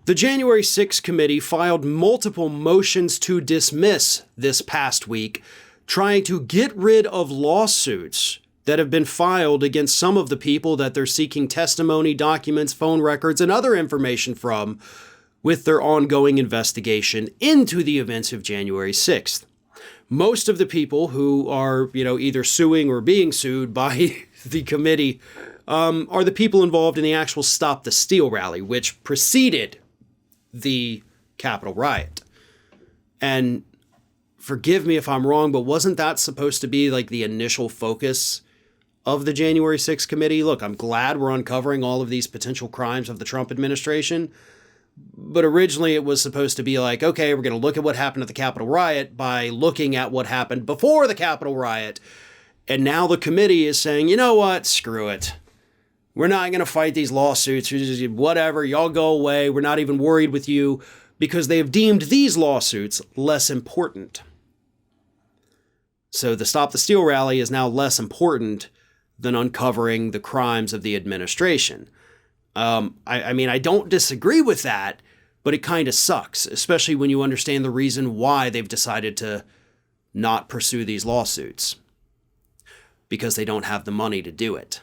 The January 6th committee filed multiple motions to dismiss this past week, trying to get rid of lawsuits that have been filed against some of the people that they're seeking testimony, documents, phone records, and other information from with their ongoing investigation into the events of January 6th. Most of the people who are, either suing or being sued by the committee are the people involved in the actual Stop the Steal rally, which preceded the Capitol Riot. And forgive me if I'm wrong, but wasn't that supposed to be like the initial focus of the January 6th committee? Look, I'm glad we're uncovering all of these potential crimes of the Trump administration. But originally it was supposed to be like, okay, we're going to look at what happened at the Capitol Riot by looking at what happened before the Capitol Riot. And now the committee is saying, you know what? Screw it. We're not going to fight these lawsuits. Whatever. Y'all go away. We're not even worried with you because they have deemed these lawsuits less important. So the Stop the Steal rally is now less important than uncovering the crimes of the administration. I don't disagree with that, but it kind of sucks, especially when you understand the reason why they've decided to not pursue these lawsuits. Because they don't have the money to do it.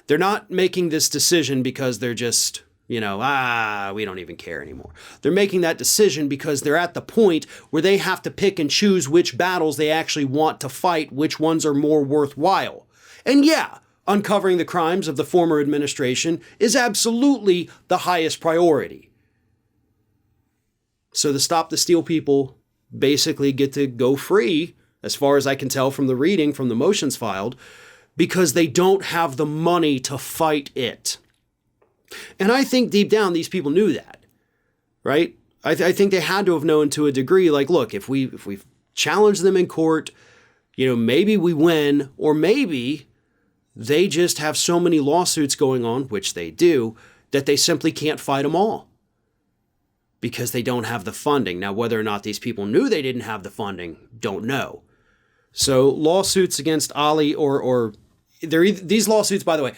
They're not making this decision because they're just, we don't even care anymore. They're making that decision because they're at the point where they have to pick and choose which battles they actually want to fight, which ones are more worthwhile. And yeah, uncovering the crimes of the former administration is absolutely the highest priority. So the Stop the Steal people basically get to go free, as far as I can tell from the reading, from the motions filed, because they don't have the money to fight it. And I think deep down these people knew that, right? I think they had to have known to a degree, like, look, if we challenge them in court, maybe we win, or maybe they just have so many lawsuits going on, which they do, that they simply can't fight them all because they don't have the funding. Now, whether or not these people knew they didn't have the funding, don't know. So lawsuits against Ali these lawsuits, by the way,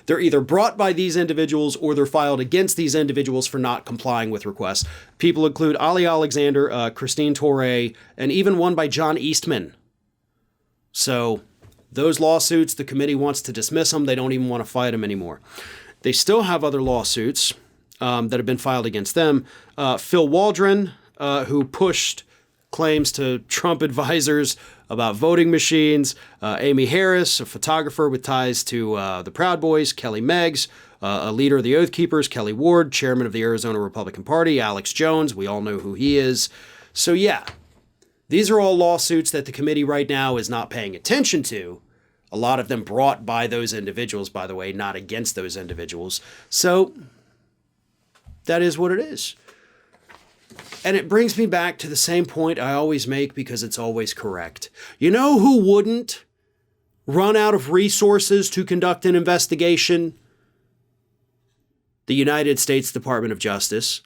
they're either brought by these individuals or they're filed against these individuals for not complying with requests. People include Ali Alexander, Christine Torre, and even one by John Eastman. So those lawsuits, the committee wants to dismiss them. They don't even want to fight them anymore. They still have other lawsuits that have been filed against them. Phil Waldron, who pushed claims to Trump advisors about voting machines. Amy Harris, a photographer with ties to the Proud Boys. Kelly Meggs, a leader of the Oath Keepers. Kelly Ward, chairman of the Arizona Republican Party. Alex Jones, we all know who he is. So yeah, these are all lawsuits that the committee right now is not paying attention to. A lot of them brought by those individuals, by the way, not against those individuals. So that is what it is. And it brings me back to the same point I always make because it's always correct. You know who wouldn't run out of resources to conduct an investigation? The United States Department of Justice.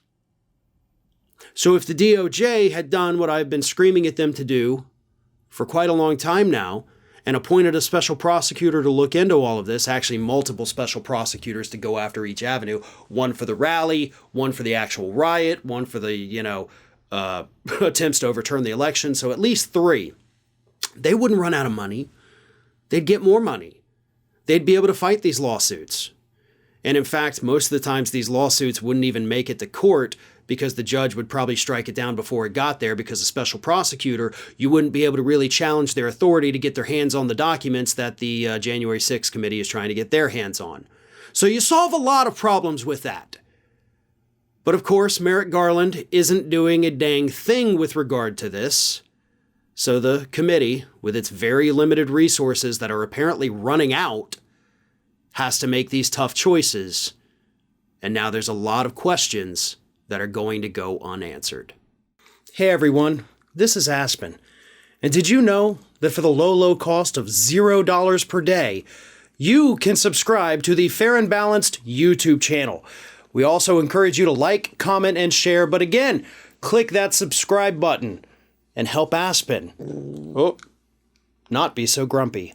So if the DOJ had done what I've been screaming at them to do for quite a long time now, and appointed a special prosecutor to look into all of this, actually multiple special prosecutors to go after each avenue, one for the rally, one for the actual riot, one for the, attempts to overturn the election. So at least 3. They wouldn't run out of money. They'd get more money. They'd be able to fight these lawsuits. And in fact, most of the times these lawsuits wouldn't even make it to court because the judge would probably strike it down before it got there because a special prosecutor, you wouldn't be able to really challenge their authority to get their hands on the documents that the January 6th committee is trying to get their hands on. So you solve a lot of problems with that. But of course, Merrick Garland isn't doing a dang thing with regard to this. So the committee, with its very limited resources that are apparently running out, has to make these tough choices. And now there's a lot of questions that are going to go unanswered. Hey everyone, this is Aspen. And did you know that for the low cost of $0 per day, you can subscribe to the Fair and Balanced YouTube channel? We also encourage you to like, comment, and share, but again, click that subscribe button and help Aspen not be so grumpy.